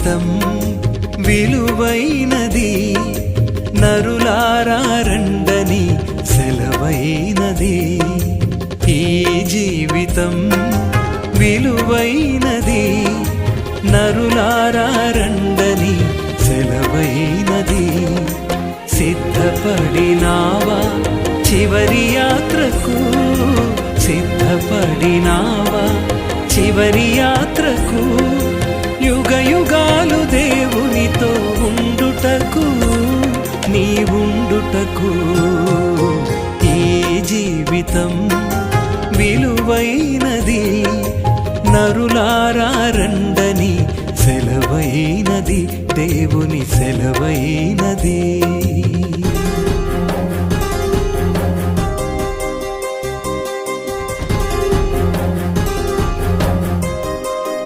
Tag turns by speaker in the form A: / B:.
A: జీవితం విలువైనది, నరులారా రండని సెలవైనది. ఈ జీవితం విలువైనది, నరులారా రండని సెలవైనది. సిద్ధపడినావా చివరి యాత్రకు, సిద్ధపడినావా చివరి యాత్రకు, యుగ యుగాలు దేవునితో ఉండుటకు, నీవుండుటకు. ఈ జీవితం విలువైనది, నరులారా రండని సెలవైనది, దేవుని సెలవైనది.